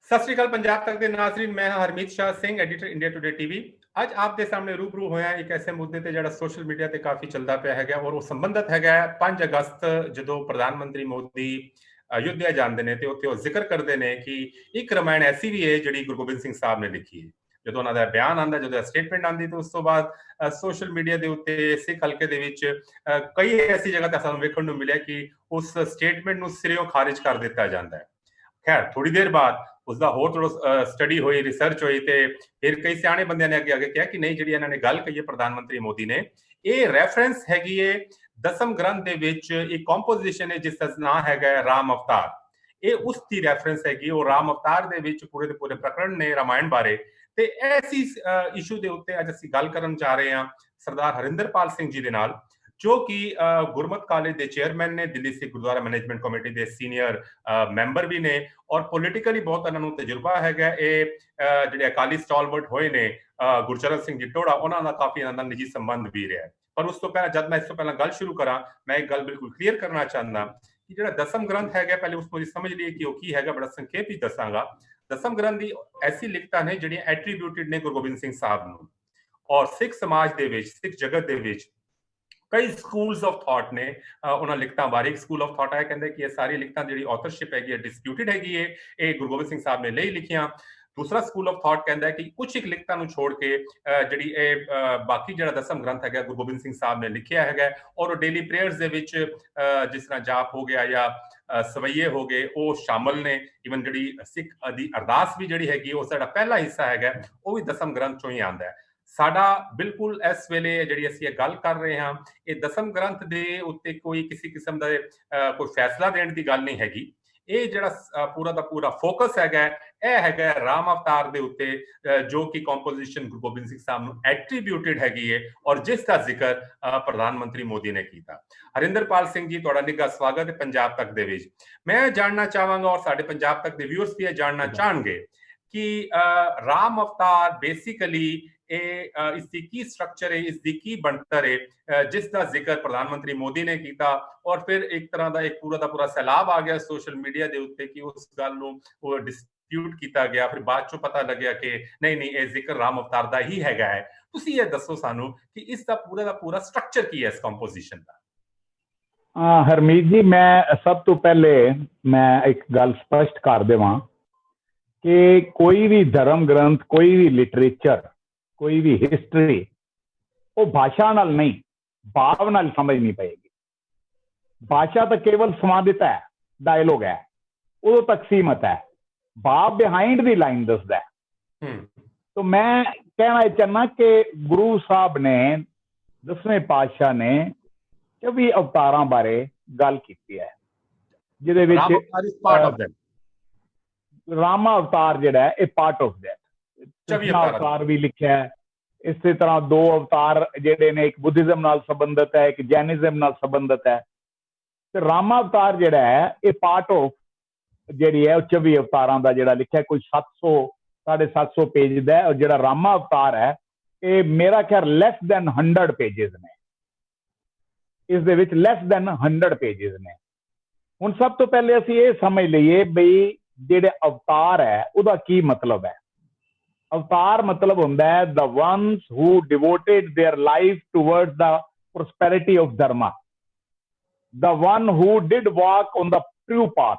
सत श्री अकाल पंजाब तक के नाजरीन, मैं हाँ Harmeet Shah Singh, editor India today TV. ਅੱਜ ਆਪ ਦੇ ਸਾਹਮਣੇ ਰੂਬਰੂ ਹੋਇਆ ਇੱਕ ਐਸੇ ਮੁੱਦੇ ਤੇ ਜਿਹੜਾ ਸੋਸ਼ਲ ਮੀਡੀਆ ਤੇ ਕਾਫੀ ਚੱਲਦਾ ਪਿਆ ਹੈਗਾ ਔਰ ਉਹ ਸੰਬੰਧਿਤ ਹੈਗਾ 5 ਅਗਸਤ ਜਦੋਂ ਪ੍ਰਧਾਨ ਮੰਤਰੀ ਮੋਦੀ ਅਯੁੱਧਿਆ ਜਾਂਦੇ ਨੇ ਤੇ ਉੱਥੇ ਉਹ ਜ਼ਿਕਰ ਕਰਦੇ ਨੇ ਕਿ ਇੱਕ ਰਮਾਇਣ ਐਸੀ ਵੀ ਹੈ ਜਿਹੜੀ ਗੁਰੂ ਗੋਬਿੰਦ ਸਿੰਘ ਸਾਹਿਬ ਨੇ ਲਿਖੀ ਹੈ। ਜਦੋਂ ਉਹਨਾਂ ਦਾ ਬਿਆਨ ਆਂਦਾ, ਜਦੋਂ ਸਟੇਟਮੈਂਟ ਆਂਦੀ ਤੇ ਉਸ ਤੋਂ ਬਾਅਦ ਸੋਸ਼ਲ ਮੀਡੀਆ ਦੇ ਉੱਤੇ ਸਿੱਖ ਹਲਕੇ ਦੇ ਵਿੱਚ ਕਈ ਐਸੀ ਜਗ੍ਹਾ ਤੇ ਸਾਨੂੰ ਵੇਖਣ ਨੂੰ ਮਿਲਿਆ ਕਿ ਉਸ ਸਟੇਟਮੈਂਟ ਨੂੰ ਸਿਰਿਓਂ ਖਾਰਿਜ ਕਰ ਦਿੱਤਾ ਜਾਂਦਾ ਹੈ। खैर थोड़ी देर बाद उसका होर थोड़ा स्टडी हुई, रिसर्च हुई ते फिर कई सियाने बंदे ने अगे कहा कि नहीं, जी इन्होंने गल कही है प्रधानमंत्री मोदी ने, ये रेफरेंस हैगी है दसम ग्रंथ दे विच एक कंपोजिशन है जिसका नाम हैगा राम अवतार। ये उसकी रेफरेंस हैगी और राम अवतार दे विच पूरे दे पूरे प्रकरण ने रामायण बारे ते ऐसी इशू दे उत्ते अज असीं गल करन जा रहे हैं सरदार हरिंदरपाल सिंह जी दे नाल, जो कि गुरमत कॉलेज के चेयरमैन ने, दिल्ली सिख गुरुद्वारा मैनेजमेंट कमेटी के सीनियर मैंबर भी ने और पोलिटिकली बहुत इन्होंने तजुर्बा है। जो अकाली स्टॉलवर्ट होए ने गुरचरण सिंह जिटोड़ा, उन्होंने काफी इन्होंने निजी संबंध भी रहा है। पर उस तो पहले जब मैं इस तो पहले गल शुरू करा, मैं एक गल बिल्कुल क्लीयर करना चाहता कि जो दसम ग्रंथ है पहले उसको समझ लिए कि वो की है, बड़ा संखेप ही दसांगा। दसम ग्रंथ की ऐसी लिखतां ने जिहड़ियां एट्रीब्यूटेड ने गुरु गोबिंद सिंह साहब नूं और सिख समाज दे विच, सिख जगत दे विच कई स्कूल्स ऑफ थॉट ने उन्होंने लिखतां बारे। एक स्कूल ऑफ थॉट है कहते कि ये सारी लिखतां जिहड़ी ऑथरशिप हैगी डिस्प्यूटेड हैगी है, ये गुरु गोबिंद सिंह साहब ने नहीं लिखियां। दूसरा स्कूल ऑफ थॉट कहता है कि कुछ एक लिखतां नूं छोड़ के जिहड़ी बाकी जिहड़ा दसम ग्रंथ है गुरु गोबिंद सिंह साहब ने लिखिया है और डेली प्रेयर्स दे विच जिस तरह जाप हो गया या सवैये हो गए वो शामिल ने। इवन जिहड़ी सिख दी अरदास भी जिहड़ी हैगी वो साडा पहला हिस्सा है वो भी दसम ग्रंथ चों ही आंदा है। साडा बिल्कुल इस वेले जिहड़ी असीं गल कर रहे हैं ये दसम ग्रंथ दे उत्ते कोई किसी किस्म का कोई फैसला देने की गल नहीं हैगी। ये जिहड़ा पूरा दा पूरा फोकस है राम अवतार दे उत्ते, जो कि कंपोजिशन गुरु गोबिंद सिंह साहब नूं एट्रीब्यूटेड हैगी है और जिसका जिक्र प्रधानमंत्री मोदी ने किया। हरिंदरपाल सिंह जी, तुहाडा निघा स्वागत है पंजाब तक दे विच। मैं जानना चाहांगा और साडे पंजाब तक दे व्यूअर्स भी जानना चाहणगे कि राम अवतार बेसिकली इसकी की स्ट्रक्चर है, इसकी की बनतर है जिसका जिक्र प्रधानमंत्री मोदी ने किया और फिर एक तरह का एक पूरा का पूरा सैलाब आ गया सोशल मीडिया के उत्ते कि उस गल नूं वो डिस्प्यूट किया गया। फिर बाद चों पता लग्या कि नहीं नहीं ये जिक्र राम अवतार का ही हैगा है। तुसीं ये दसो सानू कि इसका पूरा का पूरा स्ट्रक्चर की है इस कंपोजिशन का। हरमीत जी, मैं सब तो पहले मैं एक गल स्पष्ट कर देवां कि कोई भी धर्म ग्रंथ, कोई भी लिटरेचर, कोई भी हिस्टरी वो भाषा नाल नहीं, भाव नाल समझनी पड़ेगी। भाषा तो केवल संवादित है, डायलॉग है, उदों तक सीमित है। भाव बिहाइंड दी लाइन दसदा है। तो मैं कहना चाहना कि गुरु साहब ने, 10वें पातशाह ने 24 अवतारां बारे गल की है, जिहदे विच रामा अवतार जिहड़ा है ये पार्ट ऑफ दैट। अवतार भी लिखा है। इस तरह 2 अवतार जिहड़े ने, एक बुद्धिज्म नाल संबंधित है, एक जैनिज्म नाल संबंधित है। तो रामा अवतार जिहड़ा है ये पार्ट ऑफ जिहड़ी है 24 अवतारां दा जिहड़ा लिखा है, कोई 700-750 पेज दा है। और जिहड़ा रामा अवतार है ये मेरा ख्याल लेस दैन 100 पेजेस ने, इस दे विच लेस दैन 100 पेजेस ने। हुण सब तो पहले असीं ये समझ लईए बई जिहड़े अवतार है उहदा की मतलब है। अवतार मतलब होंदा है the ones who devoted their life towards the prosperity of Dharma, the one who did walk on the true path.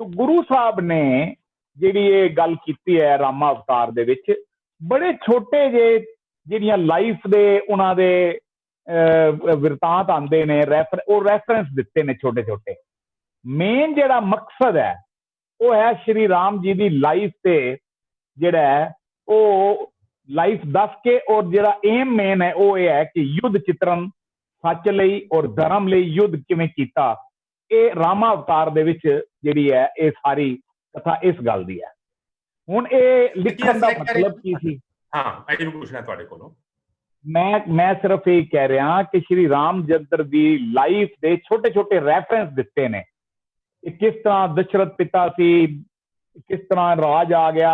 तो गुरु साहब ने जिहड़ी ये गल कीती है रामा अवतार दे विच, बड़े छोटे जे जिहड़ियां लाइफ दे उन्हां दे विरतांत आंदे ने, रेफरेंस दिते ने छोटे छोटे। मेन जिहड़ा मकसद है वो है श्री राम जी की लाइफ से जिहड़ा है वो लाइफ दस के, और जिहड़ा एम मेन है वो ये है कि युद्ध चित्रण सच लई और धर्म लई युद्ध किवें कीता। ये रामा अवतार दे विच जिहड़ी है ये सारी कथा इस गल दी है। हुण ये लिखण दा मतलब की सी? हां, मैं ये पूछना तुहाडे कोलों। मैं सिर्फ ये कह रहा कि श्री रामचंद्र की लाइफ दे छोटे छोटे रेफरेंस दिते ने। किस तरह दशरथ पिता सी, किस तरह राज आ गया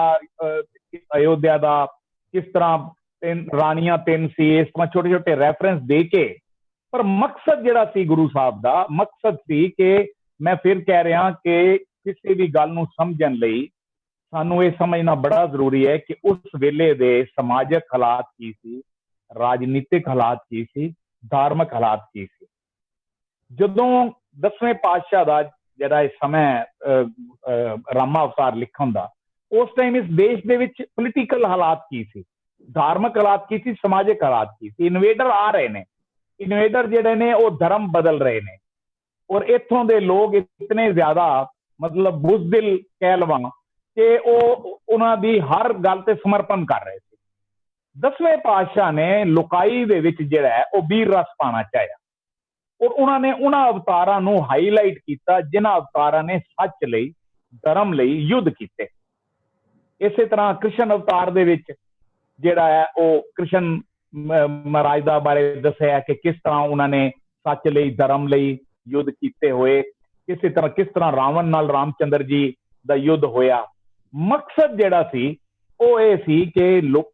अयोध्या का, किस तरह रानियां 3 सी, इस तरह छोटे छोटे रेफरेंस दे के। पर मकसद जिहड़ा सी गुरु साहब का मकसद सी कि मैं फिर कह रहा कि ਕਿਸੇ ਵੀ ਗੱਲ ਨੂੰ ਸਮਝਣ ਲਈ ਸਾਨੂੰ ਇਹ ਸਮਝਣਾ ਬੜਾ ਜ਼ਰੂਰੀ ਹੈ ਕਿ ਉਸ ਵੇਲੇ ਦੇ ਸਮਾਜਿਕ ਹਾਲਾਤ ਕੀ ਸੀ, ਰਾਜਨੀਤਿਕ ਹਾਲਾਤ ਕੀ ਸੀ, ਧਾਰਮਿਕ ਹਾਲਾਤ ਕੀ ਸੀ। ਜਦੋਂ 10ਵੇਂ ਪਾਤਸ਼ਾਹ ਦਾ ਜਿਹੜਾ ਇਹ ਸਮਾਂ ਰਾਮਾ ਅਵਤਾਰ ਲਿਖਣ ਦਾ, ਉਸ ਟਾਈਮ ਇਸ ਦੇਸ਼ ਦੇ ਵਿੱਚ ਪੋਲੀਟੀਕਲ ਹਾਲਾਤ ਕੀ ਸੀ, ਧਾਰਮਿਕ ਹਾਲਾਤ ਕੀ ਸੀ, ਸਮਾਜਿਕ ਹਾਲਾਤ ਕੀ ਸੀ। ਇਨਵੇਡਰ ਆ ਰਹੇ ਨੇ, ਇਨਵੇਡਰ ਜਿਹੜੇ ਨੇ ਉਹ ਧਰਮ ਬਦਲ ਰਹੇ ਨੇ, ਔਰ ਇੱਥੋਂ ਦੇ ਲੋਕ ਇਤਨੇ ਜ਼ਿਆਦਾ ਮਤਲਬ ਬੁਜ਼ਦਿਲ ਕਹਿ ਲਵਾਂ ਕਿ ਉਹ ਉਹਨਾਂ ਦੀ ਹਰ ਗੱਲ ਤੇ ਸਮਰਪਣ ਕਰ ਰਹੇ ਸੀ। 10ਵੇਂ ਪਾਤਸ਼ਾਹ ਨੇ ਲੋਕਾਈ ਦੇ ਵਿੱਚ ਜਿਹੜਾ ਹੈ ਉਹ ਵੀਰ ਰਸ ਪਾਉਣਾ ਚਾਹਿਆ, ਔਰ ਉਹਨਾਂ ਨੇ ਉਹਨਾਂ ਅਵਤਾਰਾਂ ਨੂੰ ਹਾਈਲਾਈਟ ਕੀਤਾ ਜਿਨ੍ਹਾਂ ਅਵਤਾਰਾਂ ਨੇ ਸੱਚ ਲਈ, ਧਰਮ ਲਈ ਯੁੱਧ ਕੀਤੇ। ਇਸੇ ਤਰ੍ਹਾਂ ਕ੍ਰਿਸ਼ਨ ਅਵਤਾਰ ਦੇ ਵਿੱਚ ਜਿਹੜਾ ਹੈ ਉਹ ਕ੍ਰਿਸ਼ਨ ਮਹਾਰਾਜ ਦਾ ਬਾਰੇ ਦੱਸਿਆ ਕਿ ਕਿਸ ਤਰ੍ਹਾਂ ਉਹਨਾਂ ਨੇ ਸੱਚ ਲਈ, ਧਰਮ ਲਈ ਯੁੱਧ ਕੀਤੇ ਹੋਏ। ਕਿਸ ਤਰ੍ਹਾਂ ਰਾਵਣ ਨਾਲ ਰਾਮਚੰਦਰ ਜੀ ਦਾ ਯੁੱਧ ਹੋਇਆ। ਮਕਸਦ ਜਿਹੜਾ ਸੀ ਉਹ ਇਹ ਸੀ ਕਿ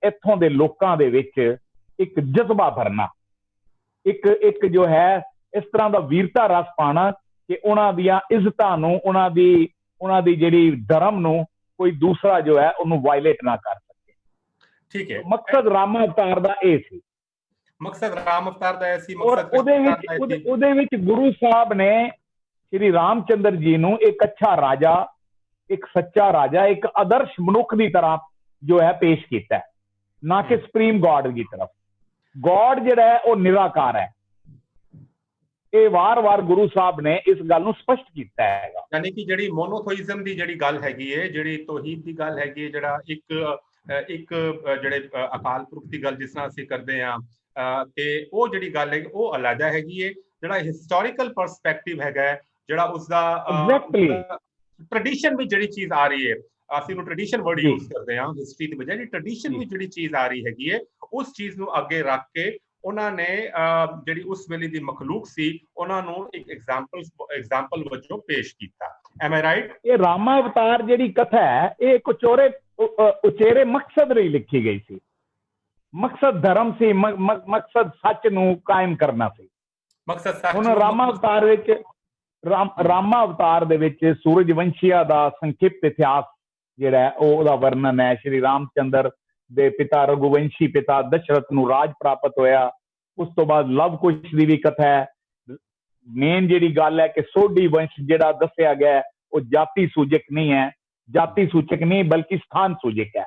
ਇੱਥੋਂ ਦੇ ਲੋਕਾਂ ਦੇ ਵਿੱਚ ਇੱਕ ਜਜ਼ਬਾ ਭਰਨਾ, ਇੱਕ ਜੋ ਹੈ ਇਸ ਤਰ੍ਹਾਂ ਦਾ ਵੀਰਤਾ ਰਸ ਪਾਉਣਾ ਕਿ ਉਹਨਾਂ ਦੀਆਂ ਇੱਜ਼ਤਾਂ ਨੂੰ, ਉਹਨਾਂ ਦੀ ਜਿਹੜੀ ਧਰਮ ਨੂੰ ਕੋਈ ਦੂਸਰਾ ਜੋ ਹੈ ਉਹਨੂੰ ਵਾਇਲੇਟ ਨਾ ਕਰ ਸਕੇ। ਠੀਕ ਹੈ, ਮਕਸਦ ਰਾਮ ਅਵਤਾਰ ਦਾ ਇਹ ਸੀ। ਮਕਸਦ ਰਾਮ ਅਵਤਾਰ ਦਾ ਇਹ ਸੀ। ਉਹਦੇ ਵਿੱਚ ਗੁਰੂ ਸਾਹਿਬ ਨੇ ਸ਼੍ਰੀ ਰਾਮਚੰਦਰ ਜੀ ਨੂੰ ਇੱਕ ਅੱਛਾ ਰਾਜਾ, ਇੱਕ ਸੱਚਾ ਰਾਜਾ, ਇੱਕ ਆਦਰਸ਼ ਮਨੁੱਖ ਦੀ ਤਰ੍ਹਾਂ ਜੋ ਹੈ ਪੇਸ਼ ਕੀਤਾ, ਨਾ ਕਿ ਸੁਪਰੀਮ ਗॉड ਦੀ ਤਰਫ। ਗॉड ਜਿਹੜਾ ਹੈ ਉਹ ਨਿਰਾਕਾਰ ਹੈ। ਇਹ ਵਾਰ-ਵਾਰ ਗੁਰੂ ਸਾਹਿਬ ਨੇ ਇਸ ਗੱਲ ਨੂੰ ਸਪਸ਼ਟ ਕੀਤਾ ਹੈਗਾ। ਯਾਨੀ ਕਿ ਜਿਹੜੀ ਮੋਨੋਥੋਇਜ਼ਮ ਦੀ ਜਿਹੜੀ ਗੱਲ ਹੈਗੀ ਹੈ, ਜਿਹੜੀ ਤੋਹੀਦ ਦੀ ਗੱਲ ਹੈਗੀ ਹੈ, ਜਿਹੜਾ ਇੱਕ ਜਿਹੜੇ ਅਕਾਲ ਪੁਰਖ ਦੀ ਗੱਲ ਜਿਸ ਤਰ੍ਹਾਂ ਅਸੀਂ ਕਰਦੇ ਹਾਂ, ਤੇ ਉਹ ਜਿਹੜੀ ਗੱਲ ਹੈ ਉਹ ਅਲੱਗਾ ਹੈਗੀ ਹੈ। ਜਿਹੜਾ ਹਿਸਟੋਰੀਕਲ ਪਰਸਪੈਕਟਿਵ ਹੈਗਾ, ਜਿਹੜਾ ਉਸਦਾ ਟ੍ਰੈਡੀਸ਼ਨ ਵਿੱਚ ਜਿਹੜੀ ਚੀਜ਼ ਆ ਰਹੀ ਹੈ, ਅਸੀਂ ਨੂੰ ਟ੍ਰੈਡੀਸ਼ਨ ਵਰਡ ਯੂਜ਼ ਕਰਦੇ ਹਾਂ ਹਿਸਟਰੀ ਦੀ ਬਜਾਏ, ਟ੍ਰੈਡੀਸ਼ਨ ਵਿੱਚ ਜਿਹੜੀ ਚੀਜ਼ ਆ ਰਹੀ ਹੈਗੀ ਹੈ ਉਸ ਚੀਜ਼ ਨੂੰ ਅੱਗੇ ਰੱਖ ਕੇ ਉਹਨਾਂ ਨੇ ਜਿਹੜੀ ਉਸ ਵੇਲੇ ਦੀ ਮਖਲੂਕ ਸੀ ਉਹਨਾਂ ਨੂੰ ਇੱਕ ਐਗਜ਼ਾਮਪਲ ਵਜੋਂ ਪੇਸ਼ ਕੀਤਾ। M I right? ਇਹ ਰਾਮਾ ਅਵਤਾਰ ਜਿਹੜੀ ਕਥਾ ਹੈ ਇਹ ਇੱਕ ਉਚੇਰੇ ਮਕਸਦ ਲਈ ਲਿਖੀ ਗਈ ਸੀ। ਮਕਸਦ ਧਰਮ ਸੀ, ਮਕਸਦ ਸੱਚ ਨੂੰ ਕਾਇਮ ਕਰਨਾ ਸੀ। ਮਕਸਦ ਸੱਚ। ਹੁਣ ਰਾਮਾ ਅਵਤਾਰ ਦੇ ਵਿੱਚ ਸੂਰਜਵੰਸ਼ੀਆ ਦਾ ਸੰਖਿਪਤ ਇਤਿਹਾਸ ਜਿਹੜਾ ਹੈ ਉਹਦਾ ਵਰਣਨ ਹੈ। ਸ਼੍ਰੀ ਰਾਮਚੰਦਰ ਦੇ ਪਿਤਾ ਰਘੁਵੰਸ਼ੀ ਪਿਤਾ ਦਸ਼ਰਥ ਨੂੰ ਰਾਜ ਪ੍ਰਾਪਤ ਹੋਇਆ। ਉਸ ਤੋਂ ਬਾਅਦ ਲਵ ਕੁਸ਼ ਦੀ ਵੀ ਕਥਾ ਹੈ। ਮੇਨ ਜਿਹੜੀ ਗੱਲ ਹੈ ਕਿ ਸੋਢੀ ਵੰਸ਼ ਜਿਹੜਾ ਦੱਸਿਆ ਗਿਆ ਉਹ ਜਾਤੀ ਸੂਚਕ ਨਹੀਂ ਹੈ, ਜਾਤੀ ਸੂਚਕ ਨਹੀਂ ਬਲਕਿ ਸਥਾਨ ਸੂਚਕ ਹੈ।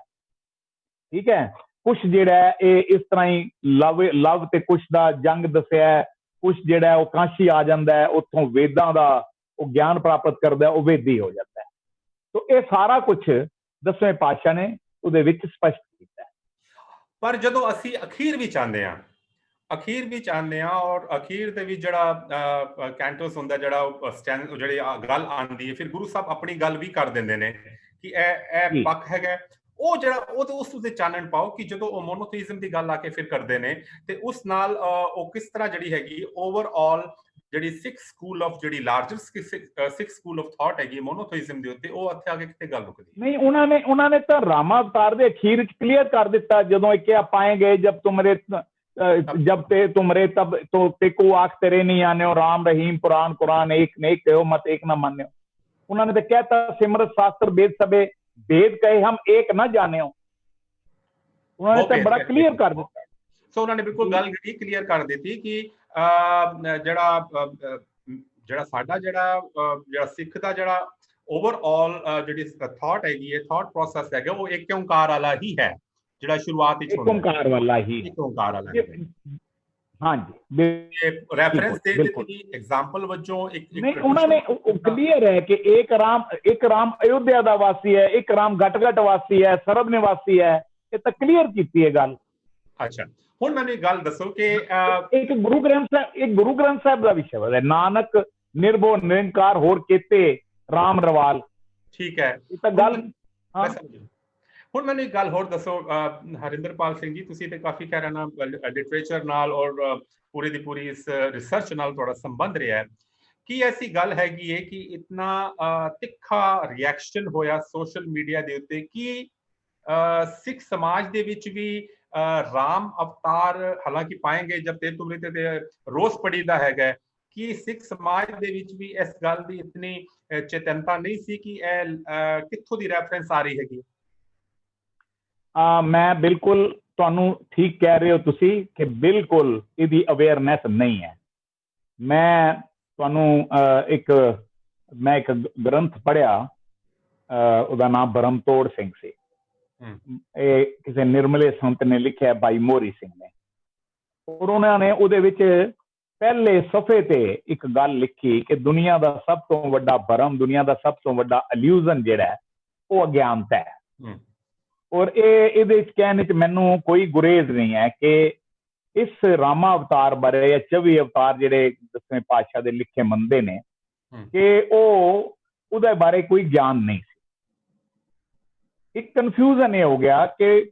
ਠੀਕ ਹੈ। ਕੁਸ਼ ਜਿਹੜਾ ਹੈ ਇਹ ਇਸ ਤਰ੍ਹਾਂ ਹੀ ਲਵ ਤੇ ਕੁਸ਼ ਦਾ ਜੰਗ ਦੱਸਿਆ ਹੈ। ਕੁਸ਼ ਜਿਹੜਾ ਉਹ ਕਾਸ਼ੀ ਆ ਜਾਂਦਾ ਹੈ, ਉੱਥੋਂ ਵੇਦਾਂ ਦਾ ਉਹ ਗਿਆਨ ਪ੍ਰਾਪਤ ਕਰਦਾ, ਉਹ ਵੇਦੀ ਹੋ ਜਾਂਦਾ ਹੈ। ਤੋ ਇਹ ਸਾਰਾ ਕੁਛ 10ਵੇਂ ਪਾਤਸ਼ਾਹ ਨੇ ਉਹਦੇ ਵਿੱਚ ਸਪਸ਼ਟ ਕੀਤਾ। ਪਰ ਜਦੋਂ ਅਸੀਂ ਅਖੀਰ ਵਿੱਚ ਆਉਂਦੇ ਹਾਂ ਔਰ ਅਖੀਰ ਦੇ ਵਿੱਚ ਜਿਹੜਾ ਕੈਂਟੋਸ ਹੁੰਦਾ, ਜਿਹੜੀ ਗੱਲ ਆਉਂਦੀ ਹੈ, ਫਿਰ ਗੁਰੂ ਸਾਹਿਬ ਆਪਣੀ ਗੱਲ ਵੀ ਕਰ ਦਿੰਦੇ ਨੇ ਕਿ ਇਹ ਪੱਖ ਹੈਗਾ। ਉਹ ਜਿਹੜਾ ਉਸ ਦੇ ਚਾਨਣ ਪਾਓ ਕਿ ਜਦੋਂ ਉਹ ਮੋਨੋਥੀਜ਼ਮ ਦੀ ਗੱਲ ਆ ਕੇ ਫਿਰ ਕਰਦੇ ਨੇ ਤੇ ਉਸ ਨਾਲ ਉਹ ਕਿਸ ਤਰ੍ਹਾਂ ਜਿਹੜੀ ਹੈਗੀ ਓਵਰਆਲ ਜਿਹੜੀ ਸਿੱਖ ਸਕੂਲ ਆਫ ਜਿਹੜੀ larger Sikh school of thought ਹੈਗੀ ਮੋਨੋਥੀਜ਼ਮ ਦੇ ਉੱਤੇ, ਉਹ ਇੱਥੇ ਆ ਕੇ ਕਿਤੇ ਗੱਲ ਰੁਕਦੀ ਨਹੀਂ। ਉਹਨਾਂ ਨੇ ਤਾਂ ਰਾਮਾ ਅਵਤਾਰ ਦੇ ਅਖੀਰ ਵਿੱਚ ਕਲੀਅਰ ਕਰ ਦਿੱਤਾ, ਜਦੋਂ ਇਹ ਕਿਹਾ ਪਾਏਗੇ ਜਬ ਤੇ ਤੁਮਰੇ ਤਬ तो तेको आख तेरे नहीं आने राम रहीम पुराण कुरान एक ने एक कहो मत एक ना मान्यो। उन्होंने तो कहता सिमरत शास्त्र वेद सबे भेद कहे हम एक ना जाने। उन्होंने तो बड़ा क्लियर कर दिता। सो उन्होंने बिल्कुल गल क्लियर कर दी कि ਜਿਹੜਾ ਸਾਡਾ ਜਿਹੜਾ ਸਿੱਖ ਦਾ ਜਿਹੜਾ ਓਵਰਆਲ ਜਿਹੜੀ ਥਾਟ ਹੈਗੀ ਹੈ, ਥਾਟ ਪ੍ਰੋਸੈਸ ਹੈਗਾ, ਉਹ ਇੱਕ ਓਂਕਾਰ ਵਾਲਾ ਹੀ ਹੈ, ਜਿਹੜਾ ਸ਼ੁਰੂਆਤ ਵਿੱਚ ਹੁੰਦਾ ਹੈ। ਓਂਕਾਰ ਵਾਲਾ ਹੀ, ਇੱਕ ਓਂਕਾਰ ਵਾਲਾ ਹੈ। ਹਾਂਜੀ, ਰੈਫਰੈਂਸ ਦੇ ਦਿੱਤੀ ਐਗਜ਼ਾਮਪਲ ਵਜੋਂ ਇੱਕ ਨਹੀਂ। ਉਹਨਾਂ ਨੇ ਕਲੀਅਰ ਹੈ ਕਿ ਇੱਕ ਰਾਮ ਅਯੋਧਿਆ ਦਾ ਵਾਸੀ ਹੈ, ਇੱਕ ਰਾਮ ਘਟ ਵਾਸੀ ਹੈ, ਸਰਬ ਨਿਵਾਸੀ ਹੈ। ਇਹ ਤਾਂ ਕਲੀਅਰ ਕੀਤੀ ਹੈ ਗੱਲ। ਅੱਛਾ, ਹੁਣ ਮੈਨੂੰ ਇੱਕ ਗੱਲ ਦੱਸੋ ਕਿ ਇੱਕ ਗੁਰੂ ਗ੍ਰੰਥ ਸਾਹਿਬ ਦਾ ਵੀ ਸ਼ਬਦ ਹੈ, ਨਾਨਕ ਨਿਰਭਉ ਨਿਰੰਕਾਰ ਹੋਰ ਕੀਤੇ ਰਾਮ ਰਵਾਲ। ਠੀਕ ਹੈ, ਇਹ ਤਾਂ ਗੱਲ। ਹੁਣ ਮੈਨੂੰ ਇੱਕ ਗੱਲ ਹੋਰ ਦੱਸੋ ਹਰਿੰਦਰਪਾਲ ਸਿੰਘ ਜੀ, ਤੁਸੀਂ ਤੇ ਕਾਫੀ ਕਹਿ ਰਹੇ ਨਾ ਲਿਟਰੇਚਰ ਨਾਲ ਔਰ ਪੂਰੀ ਦੀ ਪੂਰੀ ਇਸ ਰਿਸਰਚ ਨਾਲ ਤੁਹਾਡਾ ਸੰਬੰਧ ਰਿਹਾ ਹੈ, ਕੀ ਐਸੀ ਗੱਲ ਹੈਗੀ ਹੈ ਕਿ ਇਤਨਾ ਤਿੱਖਾ ਰਿਐਕਸ਼ਨ ਹੋਇਆ ਸੋਸ਼ਲ ਮੀਡੀਆ ਦੇ ਉੱਤੇ ਕਿ ਸਿੱਖ ਸਮਾਜ ਦੇ ਵਿੱਚ ਵੀ ਰਾਮ ਅਵਤਾਰ ਹਾਲਾਂਕਿ ਪਾਏਂਗੇ ਜਬ ਤੇ ਤੁਮਰੇ ਤੇ ਰੋਸ ਪੜੀਦਾ ਹੈਗਾ ਕਿ ਸਿੱਖ ਸਮਾਜ ਦੇ ਵਿੱਚ ਵੀ ਇਸ ਗੱਲ ਦੀ ਇਤਨੀ ਚੇਤਨਤਾ ਨਹੀਂ ਸੀ ਕਿ ਇਹ ਕਿੱਥੋਂ ਦੀ ਰੈਫਰੈਂਸ ਆ ਰਹੀ ਹੈਗੀ। ਮੈਂ ਬਿਲਕੁਲ ਤੁਹਾਨੂੰ ਠੀਕ ਕਹਿ ਰਹੇ ਹੋ ਤੁਸੀਂ ਕਿ ਬਿਲਕੁਲ ਇਹਦੀ ਅਵੇਅਰਨੈਸ ਨਹੀਂ ਹੈ। ਮੈਂ ਤੁਹਾਨੂੰ ਇੱਕ ਗ੍ਰੰਥ ਪੜ੍ਹਿਆ, ਉਹਦਾ ਨਾਮ ਬਰਮਤੋੜ ਸਿੰਘ ਸੀ। ਇਹ ਕਿਸੇ ਨਿਰਮਲੇ ਸੰਤ ਨੇ ਲਿਖਿਆ, ਭਾਈ ਮੋਹਰੀ ਸਿੰਘ ਨੇ, ਔਰ ਉਹਨਾਂ ਨੇ ਉਹਦੇ ਵਿੱਚ ਪਹਿਲੇ ਸਫ਼ੇ ਤੇ ਇੱਕ ਗੱਲ ਲਿਖੀ ਕਿ ਦੁਨੀਆ ਦਾ ਸਭ ਤੋਂ ਵੱਡਾ ਭਰਮ, ਦੁਨੀਆ ਦਾ ਸਭ ਤੋਂ ਵੱਡਾ ਇਲੂਜ਼ਨ ਜਿਹੜਾ ਹੈ ਉਹ ਅਗਿਆਨਤਾ ਹੈ। ਔਰ ਇਹਦੇ ਵਿੱਚ ਕਹਿਣ ਵਿੱਚ ਮੈਨੂੰ ਕੋਈ ਗੁਰੇਜ਼ ਨਹੀਂ ਹੈ ਕਿ ਇਸ ਰਾਮਾ ਅਵਤਾਰ ਬਾਰੇ ਜਾਂ 24 ਅਵਤਾਰ ਜਿਹੜੇ 10ਵੇਂ ਪਾਤਸ਼ਾਹ ਦੇ ਲਿਖੇ ਮੰਨਦੇ ਨੇ ਕਿ ਉਹਦੇ ਬਾਰੇ ਕੋਈ ਗਿਆਨ ਨਹੀਂ ਸੀ। ਇੱਕ ਕਨਫਿਊਜ਼ਨ ਇਹ ਹੋ ਗਿਆ ਕਿ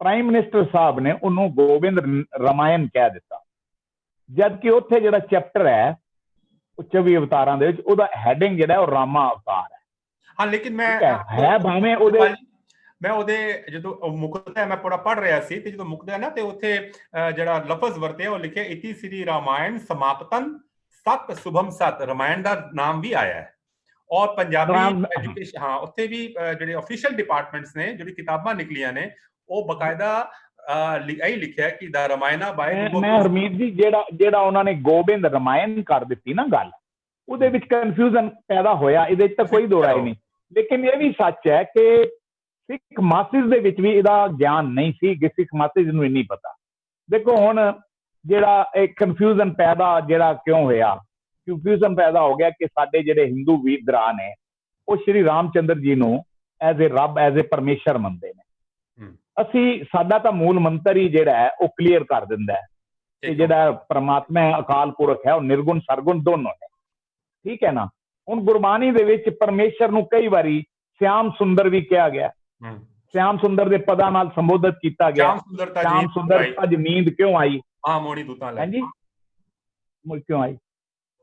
ਪ੍ਰਾਈਮ ਮਿਨਿਸਟਰ ਸਾਹਿਬ ਨੇ ਉਹਨੂੰ ਗੋਬਿੰਦ ਰਾਮਾਇਣ ਕਹਿ ਦਿੱਤਾ, ਜਦਕਿ ਉੱਥੇ ਜਿਹੜਾ ਚੈਪਟਰ ਹੈ ਉਹ 24 ਅਵਤਾਰਾਂ ਦੇ ਵਿੱਚ ਉਹਦਾ ਹੈਡਿੰਗ ਜਿਹੜਾ ਉਹ ਰਾਮਾ ਅਵਤਾਰ ਹੈ। ਹਾਂ, ਲੇਕਿਨ ਭਾਵੇਂ ਉਹਦੇ ਜਦੋਂ ਮੁਕਦਾ ਮੈਂ ਪੜ੍ਹ ਰਿਹਾ ਸੀ ਤੇ ਜਦੋਂ ਮੁਕਦਾ ਨਾ ਤੇ ਉੱਥੇ ਜਿਹੜਾ ਲਫ਼ਜ਼ ਵਰਤਿਆ ਉਹ ਲਿਖਿਆ ਇਤੀ ਸ੍ਰੀ ਰਾਮਾਇਣ ਸਮਾਪਤਨ ਸਤ ਸ਼ੁਭਮ ਸਤ, ਰਾਮਾਇਣ ਦਾ ਨਾਮ ਵੀ ਆਇਆ ਹੈ। ਔਰ ਪੰਜਾਬੀ ਐਜੂਕੇਸ਼ਨ, ਹਾਂ, ਉੱਥੇ ਵੀ ਜਿਹੜੇ ਅਫੀਸ਼ੀਅਲ ਡਿਪਾਰਟਮੈਂਟਸ ਨੇ ਜਿਹੜੀ ਕਿਤਾਬਾਂ ਨਿਕਲੀਆਂ ਨੇ ਉਹ ਬਕਾਇਦਾ ਇਹੀ ਲਿਖਿਆ ਕਿ ਦਾ ਰਾਮਾਇਣਾ ਬਾਈ। ਮੈਂ ਹਰਮੀਤ ਜੀ ਜਿਹੜਾ ਉਹਨਾਂ ਨੇ ਗੋਬਿੰਦ ਰਾਮਾਇਣ ਕਰ ਦਿੱਤੀ ਨਾ ਗੱਲ, ਉਹਦੇ ਵਿੱਚ ਕਨਫਿਊਜ਼ਨ ਪੈਦਾ ਹੋਇਆ, ਇਹਦੇ ਵਿੱਚ ਤਾਂ ਕੋਈ ਦੋ ਰਾਏ ਨਹੀਂ। ਲੇਕਿਨ ਇਹ ਵੀ ਸੱਚ ਹੈ ਕਿ ਸਿੱਖ ਮਾਸਿਸ ਦੇ ਵਿੱਚ ਵੀ ਇਹਦਾ ਗਿਆਨ ਨਹੀਂ ਸੀ ਕਿ ਸਿੱਖ ਮਾਸਿਸ ਨੂੰ ਨਹੀਂ ਪਤਾ। ਦੇਖੋ ਹੁਣ ਜਿਹੜਾ ਇਹ ਕਨਫਿਊਜ਼ਨ ਪੈਦਾ ਜਿਹੜਾ ਕਿਉਂ ਹੋਇਆ, ਕਨਫਿਊਜ਼ਨ ਪੈਦਾ ਹੋ ਗਿਆ ਕਿ ਸਾਡੇ ਜਿਹੜੇ ਹਿੰਦੂ ਵੀਰ ਭਰਾ ਨੇ ਉਹ ਸ਼੍ਰੀ ਰਾਮਚੰਦਰ ਜੀ ਨੂੰ ਐਜ਼ ਏ ਰੱਬ, ਐਜ਼ ਏ ਪਰਮੇਸ਼ਰ ਮੰਨਦੇ ਨੇ। ਸਾਡਾ ਤਾਂ ਮੂਲ ਮੰਤਰ ਹੀ ਜਿਹੜਾ ਹੈ ਉਹ ਕਲੀਅਰ ਕਰ ਦਿੰਦਾ ਹੈ ਕਿ ਜਿਹੜਾ ਪਰਮਾਤਮਾ ਹੈ, ਅਕਾਲ ਪੁਰਖ ਹੈ, ਉਹ ਨਿਰਗੁਣ ਸਰਗੁਣ ਦੋਨੋਂ ਨੇ, ਠੀਕ ਹੈ ਨਾ। ਹੁਣ ਗੁਰਬਾਣੀ ਦੇ ਵਿੱਚ ਪਰਮੇਸ਼ਰ ਨੂੰ ਕਈ ਵਾਰੀ ਸ਼ਿਆਮ ਸੁੰਦਰ ਵੀ ਕਿਹਾ ਗਿਆ, ਸ਼ਿਆਮ ਸੁੰਦਰ ਦੇ ਪਦਾਂ ਨਾਲ ਸੰਬੋਧਿਤ ਕੀਤਾ ਗਿਆ। ਸ਼ਿਆਮ ਸੁੰਦਰ ਅੱਜ ਨੀਂਦ ਕਿਉਂ ਆਈ, ਹਾਂਜੀ ਕਿਉਂ ਆਈ।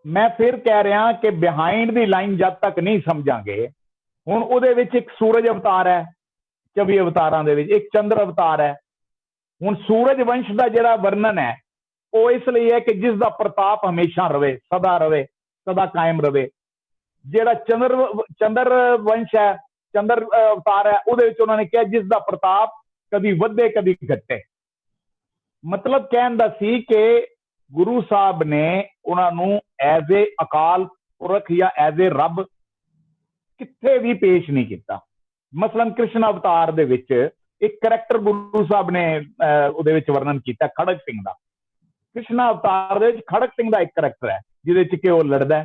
ਮੈਂ ਫਿਰ ਕਹਿ ਰਿਹਾ ਕਿ ਬਿਹਾਈਂਡ ਦੀ ਲਾਈਨ ਜਦ ਤੱਕ ਨਹੀਂ ਸਮਝਾਂਗੇ, ਹੁਣ ਉਹਦੇ ਵਿੱਚ ਇੱਕ ਸੂਰਜ ਅਵਤਾਰ ਹੈ 24 ਅਵਤਾਰਾਂ ਦੇ ਵਿੱਚ, ਇੱਕ ਚੰਦਰ ਅਵਤਾਰ ਹੈ। ਹੁਣ ਸੂਰਜ ਵੰਸ਼ ਦਾ ਜਿਹੜਾ ਵਰਣਨ ਹੈ ਉਹ ਇਸ ਲਈ ਹੈ ਕਿ ਜਿਸ ਦਾ ਪ੍ਰਤਾਪ ਹਮੇਸ਼ਾ ਰਵੇ, ਸਦਾ ਰਵੇ, ਸਦਾ ਕਾਇਮ ਰਵੇ। ਜਿਹੜਾ ਚੰਦਰ ਵੰਸ਼ ਹੈ, ਚੰਦਰ ਅਵਤਾਰ ਹੈ, ਉਹਦੇ ਵਿੱਚ ਉਹਨਾਂ ਨੇ ਕਿਹਾ ਜਿਸ ਦਾ ਪ੍ਰਤਾਪ ਕਦੀ ਵਧੇ ਕਦੀ ਘਟੇ। ਮਤਲਬ ਕਹਿਣ ਦਾ ਸੀ ਕਿ ਗੁਰੂ ਸਾਹਿਬ ਨੇ ਉਹਨਾਂ ਨੂੰ ਐਜ਼ ਏ ਅਕਾਲ ਪੁਰਖ ਜਾਂ ਐਜ਼ ਏ ਰੱਬ ਕਿੱਥੇ ਵੀ ਪੇਸ਼ ਨਹੀਂ ਕੀਤਾ। ਮਸਲਨ ਕ੍ਰਿਸ਼ਨ ਅਵਤਾਰ ਦੇ ਵਿੱਚ ਇੱਕ ਕਰੈਕਟਰ ਗੁਰੂ ਸਾਹਿਬ ਨੇ ਉਹਦੇ ਵਿੱਚ ਵਰਣਨ ਕੀਤਾ ਖੜਕ ਸਿੰਘ ਦਾ। ਕ੍ਰਿਸ਼ਨ ਅਵਤਾਰ ਦੇ ਵਿੱਚ ਖੜਕ ਸਿੰਘ ਦਾ ਇੱਕ ਕਰੈਕਟਰ ਹੈ ਜਿਹਦੇ ਚ ਕਿ ਉਹ ਲੜਦਾ।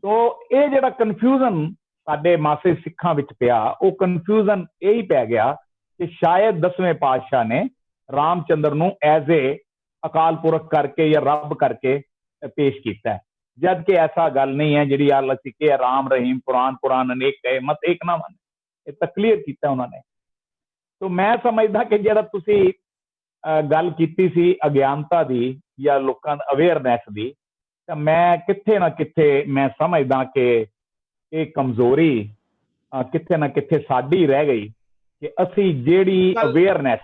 ਤੋ ਇਹ ਜਿਹੜਾ ਕਨਫਿਊਜ਼ਨ ਸਾਡੇ ਮਾਸੇ ਸਿੱਖਾਂ ਵਿੱਚ ਪਿਆ, ਉਹ ਕਨਫਿਊਜ਼ਨ ਇਹੀ ਪੈ ਗਿਆ ਕਿ ਸ਼ਾਇਦ 10ਵੇਂ ਪਾਤਸ਼ਾਹ ਨੇ ਰਾਮਚੰਦਰ ਨੂੰ ਐਜ਼ ਏ ਅਕਾਲ ਪੁਰਖ ਕਰਕੇ ਜਾਂ ਰੱਬ ਕਰਕੇ ਪੇਸ਼ ਕੀਤਾ ਹੈ, ਜਦ ਕਿ ਐਸਾ ਗੱਲ ਨਹੀਂ ਹੈ। ਜਿਹੜੀ ਆਲ ਅਸੀਂ ਕਿ ਰਾਮ ਰਹੀਮ ਪੁਰਾਨ ਅਨੇਕ ਕਹੇ ਮਤ ਏਕ ਨਾ ਮੰਨ, ਇਹ ਤਾਂ ਕਲੀਅਰ ਕੀਤਾ ਉਹਨਾਂ ਨੇ। ਤੋ ਮੈਂ ਸਮਝਦਾ ਕਿ ਜਿਹੜਾ ਤੁਸੀਂ ਗੱਲ ਕੀਤੀ ਸੀ ਅਗਿਆਨਤਾ ਦੀ ਜਾਂ ਲੋਕਾਂ ਦਾ ਅਵੇਅਰਨੈਸ ਦੀ, ਤਾਂ ਮੈਂ ਕਿੱਥੇ ਨਾ ਕਿੱਥੇ ਮੈਂ ਸਮਝਦਾ ਕਿ ਇਹ ਕਮਜ਼ੋਰੀ ਕਿੱਥੇ ਨਾ ਕਿੱਥੇ ਸਾਡੀ ਰਹਿ ਗਈ ਕਿ ਅਸੀਂ ਜਿਹੜੀ ਅਵੇਅਰਨੈਸ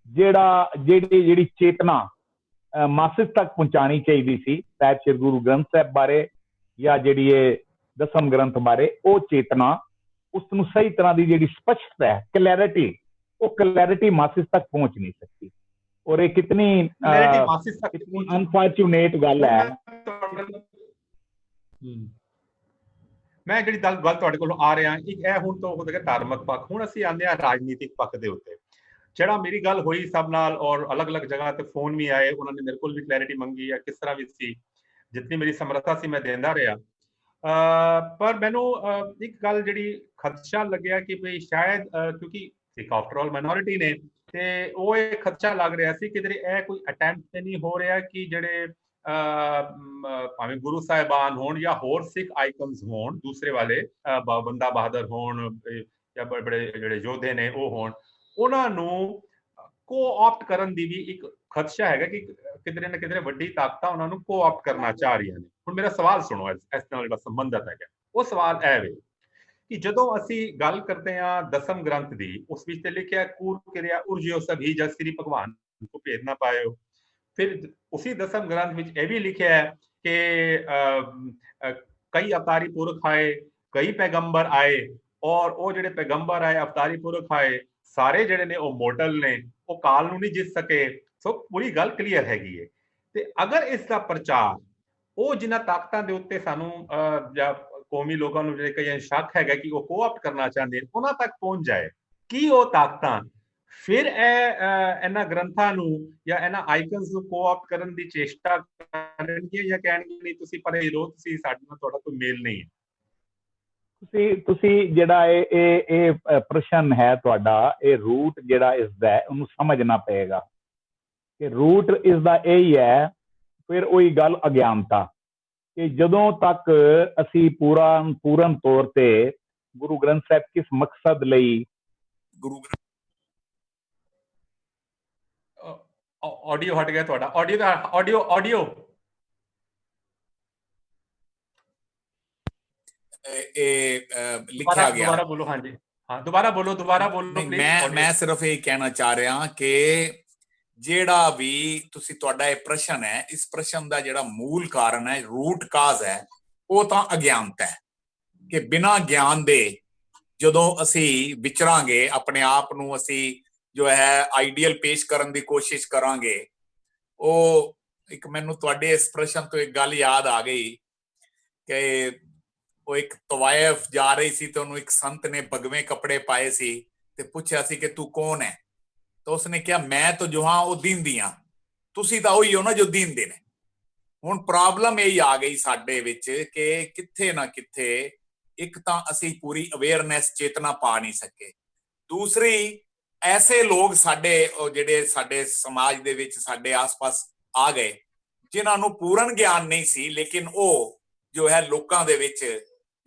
ਜਿਹੜੀ ਚੇਤਨਾ ਮਾਸਿਸ ਤੱਕ ਪਹੁੰਚਾਉਣੀ ਚਾਹੀਦੀ ਸੀ ਸਾਹਿਬ ਸ੍ਰੀ ਗੁਰੂ ਗ੍ਰੰਥ ਸਾਹਿਬ ਬਾਰੇ ਜਾਂ ਜਿਹੜੀ ਇਹ 10ਮ ਗ੍ਰੰਥ ਬਾਰੇ, ਉਹ ਚੇਤਨਾ ਉਸ ਨੂੰ ਸਹੀ ਤਰ੍ਹਾਂ ਦੀ ਜਿਹੜੀ ਸਪਸ਼ਟ ਹੈ ਕਲੈਰਿਟੀ, ਉਹ ਕਲੈਰਿਟੀ ਮਾਸਿਸ ਤੱਕ ਪਹੁੰਚ ਨਹੀਂ ਸਕਦੀ। ਔਰ ਇਹ ਕਿਤਨੀ ਅਨਫੋਰਚੂਨੇਟ ਗੱਲ ਹੈ। ਮੈਂ ਜਿਹੜੀ ਗੱਲ ਤੁਹਾਡੇ ਕੋਲ ਆ ਰਿਹਾ ਇੱਕ ਇਹ ਹੁਣ ਤੋਂ ਹੋ ਗਿਆ ਧਾਰਮਿਕ ਪੱਖ, ਹੁਣ ਅਸੀਂ ਆਉਂਦੇ ਹਾਂ ਰਾਜਨੀਤਿਕ ਪੱਖ ਦੇ ਉੱਤੇ। ਜਿਹੜਾ ਮੇਰੀ ਗੱਲ ਹੋਈ ਸਭ ਨਾਲ ਔਰ ਅਲੱਗ-ਅਲੱਗ ਜਗ੍ਹਾ ਤੇ ਫੋਨ ਵੀ ਆਏ, ਉਹਨਾਂ ਨੇ ਮੇਰੇ ਕੋਲ ਵੀ ਕਲੈਰਿਟੀ ਮੰਗੀ ਹੈ, ਕਿਸ ਤਰ੍ਹਾਂ ਵੀ ਸੀ, ਜਿੰਨੀ ਮੇਰੀ ਸਮਰੱਥਾ ਸੀ ਮੈਂ ਦਿੰਦਾ ਰਿਹਾ। ਪਰ ਮੈਨੂੰ ਇੱਕ ਗੱਲ ਜਿਹੜੀ ਖਦਸ਼ਾ ਲੱਗਿਆ ਕਿ ਵੀ ਸ਼ਾਇਦ ਕਿਉਂਕਿ ਸਿੱਖ ਆਫਟਰ ਆਲ ਮਾਈਨੋਰਿਟੀ ਨੇ, ਤੇ ਉਹ ਇਹ ਖਦਸ਼ਾ ਲੱਗ ਰਿਹਾ ਸੀ ਕਿ ਜਿਹੜੇ ਇਹ ਕੋਈ ਅਟੈਂਪਟ ਤੇ ਨਹੀਂ ਹੋ ਰਿਹਾ ਕਿ ਜਿਹੜੇ ਭਾਵੇਂ ਗੁਰੂ ਸਾਹਿਬਾਨ ਹੋਣ ਜਾਂ ਹੋਰ ਸਿੱਖ ਆਈਕਨਸ ਹੋਣ, ਦੂਸਰੇ ਵਾਲੇ ਬੰਦਾ ਬਹਾਦਰ ਹੋਣ ਜਾਂ ਬੜੇ ਜਿਹੜੇ ਯੋਧੇ ਨੇ ਉਹ ਹੋਣ, ਉਹਨਾਂ ਨੂੰ ਕੋ-ਆਪਟ ਕਰਨ ਦੀ ਵੀ ਇੱਕ ਖਦਸ਼ਾ ਹੈਗਾ ਕਿ ਕਿਧਰੇ ਨਾ ਕਿਧਰੇ ਵੱਡੀ ਤਾਕਤਾਂ ਉਹਨਾਂ ਨੂੰ ਕੋ-ਆਪਟ ਕਰਨਾ ਚਾਹ ਰਹੀਆਂ ਨੇ। ਹੁਣ ਮੇਰਾ ਸਵਾਲ ਸੁਣੋ, ਇਸ ਨਾਲ ਜਿਹੜਾ ਸੰਬੰਧਤ ਹੈਗਾ, ਉਹ ਸਵਾਲ ਇਹ ਵੇ ਕਿ ਜਦੋਂ ਅਸੀਂ ਗੱਲ ਕਰਦੇ ਹਾਂ 10ਮ ਗ੍ਰੰਥ ਦੀ, ਉਸ ਵਿੱਚ ਤੇ ਲਿਖਿਆ ਕੂਰ ਕਿਰਿਆ ਉਰਜਿਓ ਸਭੀ ਜਗ ਸ੍ਰੀ ਭਗਵਾਨ ਕੋ ਭੇਦ ਨਾ ਪਾਇਓ। फिर उसी दसम ग्रंथ विच यह भी लिखा है कि कई अवतारी पुरख आए, कई पैगंबर आए, और वो ਜਿਹੜੇ ਪੈਗੰਬਰ ਆਏ, ਅਵਤਾਰੀ ਪੁਰਖ ਆਏ, ਸਾਰੇ ਜਿਹੜੇ ਨੇ ਉਹ ਮੋਰਟਲ ਨੇ, ਉਹ ਕਾਲ ਨੂੰ ਨਹੀਂ ਜਿੱਤ ਸਕੇ। ਸੋ ਪੂਰੀ ਗੱਲ ਕਲੀਅਰ ਹੈਗੀ ਹੈ। ਤੇ ਅਗਰ ਇਸ ਦਾ ਪ੍ਰਚਾਰ ਉਹ ਜਿਨ੍ਹਾਂ ਤਾਕਤਾਂ ਦੇ ਉੱਤੇ ਸਾਨੂੰ ਜਾਂ ਕੌਮੀ ਲੋਕਾਂ ਨੂੰ ਜਿਹੜੇ ਕਈ ਸ਼ੱਕ ਹੈਗਾ ਕਿ ਉਹ ਕੋਆਪਟ ਕਰਨਾ ਚਾਹੁੰਦੇ ਨੇ, ਉਹਨਾਂ ਤੱਕ ਪਹੁੰਚ ਜਾਏ, ਕੀ ਉਹ ਤਾਕਤਾਂ ਫਿਰ ਇਹਨਾਂ ਗ੍ਰੰਥਾਂ ਨੂੰ ਜਾਂ ਇਹਨਾਂ ਆਈਕਨਸ ਨੂੰ ਕੋਆਪਟ ਕਰਨ ਦੀ ਚੇਸ਼ਟਾ ਕਰਨਗੇ ਜਾਂ ਕਹਿਣਗੇ ਨਹੀਂ ਤੁਸੀਂ ਪਰੇ ਰਹੋ, ਤੁਸੀਂ ਸਾਡੇ ਨਾਲ ਤੁਹਾਡਾ ਕੋਈ ਮੇਲ ਨਹੀਂ ਹੈ? ਤੁਸੀਂ ਜਿਹੜਾ ਇਹ ਪ੍ਰਸ਼ਨ ਹੈ ਤੁਹਾਡਾ, ਇਹ ਰੂਟ ਜਿਹੜਾ ਇਸ ਦਾ ਹੈ ਉਹਨੂੰ ਸਮਝਣਾ ਪਏਗਾ ਕਿ ਰੂਟ ਇਸ ਦਾ ਇਹ ਹੀ ਹੈ। ਫਿਰ ਉਹੀ ਗੱਲ ਅਗਿਆਨਤਾ, ਕਿ ਜਦੋਂ ਤੱਕ ਅਸੀਂ ਪੂਰਨ ਤੌਰ ਤੇ ਗੁਰੂ ਗ੍ਰੰਥ ਸਾਹਿਬ ਕਿਸ ਮਕਸਦ ਲਈ ਆਡੀਓ ਹਟ ਗਿਆ ਤੁਹਾਡਾ, ਆਡੀਓ ਲਿਖਿਆ ਗਿਆ। ਦੁਬਾਰਾ ਬੋਲੋ। ਹਾਂਜੀ ਹਾਂ, ਦੁਬਾਰਾ ਬੋਲੋ ਪਲੀਜ਼। ਮੈਂ ਸਿਰਫ ਇਹ ਕਹਿਣਾ ਚਾਹ ਰਿਹਾ ਕਿ ਜਿਹੜਾ ਵੀ ਤੁਸੀਂ ਤੁਹਾਡਾ ਇਹ ਪ੍ਰਸ਼ਨ ਹੈ, ਇਸ ਪ੍ਰਸ਼ਨ ਦਾ ਜਿਹੜਾ ਮੂਲ ਕਾਰਨ ਹੈ, ਰੂਟ ਕਾਜ਼ ਹੈ, ਉਹ ਤਾਂ ਅਗਿਆਨਤਾ ਹੈ। ਕਿ ਬਿਨਾਂ ਗਿਆਨ ਦੇ ਜਦੋਂ ਅਸੀਂ ਵਿਚਰਾਂਗੇ, ਆਪਣੇ ਆਪ ਨੂੰ ਅਸੀਂ ਜੋ ਹੈ ਆਈਡੀਅਲ ਪੇਸ਼ ਕਰਨ ਦੀ ਕੋਸ਼ਿਸ਼ ਕਰਾਂਗੇ। ਉਹ ਇੱਕ ਮੈਨੂੰ ਤੁਹਾਡੇ ਇਸ ਪ੍ਰਸ਼ਨ ਤੋਂ ਇੱਕ ਗੱਲ ਯਾਦ ਆ ਗਈ ਕਿ ਉਹ ਇੱਕ ਤਵਾਇਫ ਜਾ ਰਹੀ ਸੀ ਤੇ ਉਹਨੂੰ ਇੱਕ ਸੰਤ ਨੇ ਭਗਵੇਂ ਕੱਪੜੇ ਪਾਏ ਸੀ ਤੇ ਪੁੱਛਿਆ ਸੀ ਕਿ ਤੂੰ ਕੌਣ ਹੈ? ਤਾਂ ਉਸਨੇ ਕਿਹਾ ਮੈਂ ਤਾਂ ਜੋ ਹਾਂ ਉਹ ਦੀਨ ਦੀਆਂ, ਤੁਸੀਂ ਤਾਂ ਉਹੀ ਹੋ ਨਾ ਜੋ ਦੀਨ ਦੇ ਨੇ। ਹੁਣ ਪ੍ਰੋਬਲਮ ਇਹ ਆ ਗਈ ਸਾਡੇ ਵਿੱਚ ਕਿ ਕਿੱਥੇ ਨਾ ਕਿੱਥੇ ਇੱਕ ਤਾਂ ਅਸੀਂ ਪੂਰੀ ਅਵੇਅਰਨੈਸ ਚੇਤਨਾ ਪਾ ਨਹੀਂ ਸਕੇ, ਦੂਸਰੀ ਐਸੇ ਲੋਕ ਸਾਡੇ ਜਿਹੜੇ ਸਾਡੇ ਸਮਾਜ ਦੇ ਵਿੱਚ ਸਾਡੇ ਆਸ-ਪਾਸ ਆ ਗਏ ਜਿਨ੍ਹਾਂ ਨੂੰ ਪੂਰਨ ਗਿਆਨ ਨਹੀਂ ਸੀ, ਲੇਕਿਨ ਉਹ ਜੋ ਹੈ ਲੋਕਾਂ ਦੇ ਵਿੱਚ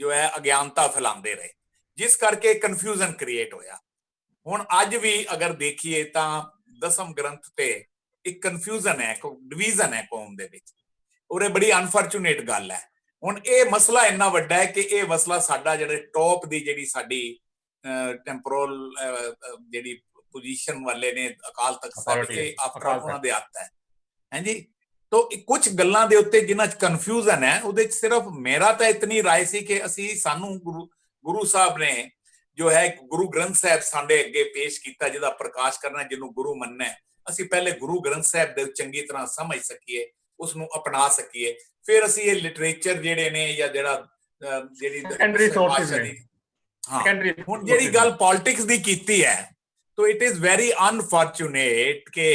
ਜੋ ਹੈ ਅਗਿਆਨਤਾ ਫੈਲਾਉਂਦੇ ਰਹੇ, ਜਿਸ ਕਰਕੇ ਕਨਫਿਊਜ਼ਨ ਕ੍ਰੀਏਟ ਹੋਇਆ। ਹੁਣ ਅੱਜ ਵੀ ਅਗਰ ਦੇਖੀਏ ਤਾਂ ਦਸਮ ਗ੍ਰੰਥ ਤੇ ਇੱਕ ਕਨਫਿਊਜ਼ਨ ਹੈ, ਡਿਵੀਜ਼ਨ ਹੈ ਕੌਮ ਦੇ ਵਿੱਚ, ਔਰ ਇਹ ਬੜੀ ਅਨਫੋਰਚੂਨੇਟ ਗੱਲ ਹੈ। ਹੁਣ ਇਹ ਮਸਲਾ ਇੰਨਾ ਵੱਡਾ ਹੈ ਕਿ ਇਹ ਮਸਲਾ ਸਾਡਾ ਜਿਹੜੇ ਟੌਪ ਦੀ ਜਿਹੜੀ ਸਾਡੀ ਟੈਂਪੋਰਲ ਜਿਹੜੀ ਪੋਜੀਸ਼ਨ ਵਾਲੇ ਨੇ, ਅਕਾਲ ਤਖਤ ਸਾਹਿਬ, ਇਹ ਆਫਟਰ ਉਹਨਾਂ ਦੇ ਹੱਥ ਹੈ। ਹਾਂਜੀ, तो कुछ गल्लां दे उत्ते जिन्हां च कन्फ्यूजन है, उहदे च सिर्फ मेरा तो इतनी राय सी कि असी सानू गुरु साहब ने जो है गुरु ग्रंथ साहब साडे अगे पेश किया, जिहदा प्रकाश करना, जिन्हों गुरु मनना है, असी पहले गुरु ग्रंथ साहब दे चंगी तरह समझ सकीए, उसनू अपना सकीए, फिर असी ये लिटरेचर जिहड़े ने या जिहड़ा जिहड़ी सेकेंडरी सोर्सेस ने, हाँ हुण जिहड़ी गल पॉलिटिक्स दी कीती है, तो इट इज वेरी अनफॉर्चुनेट के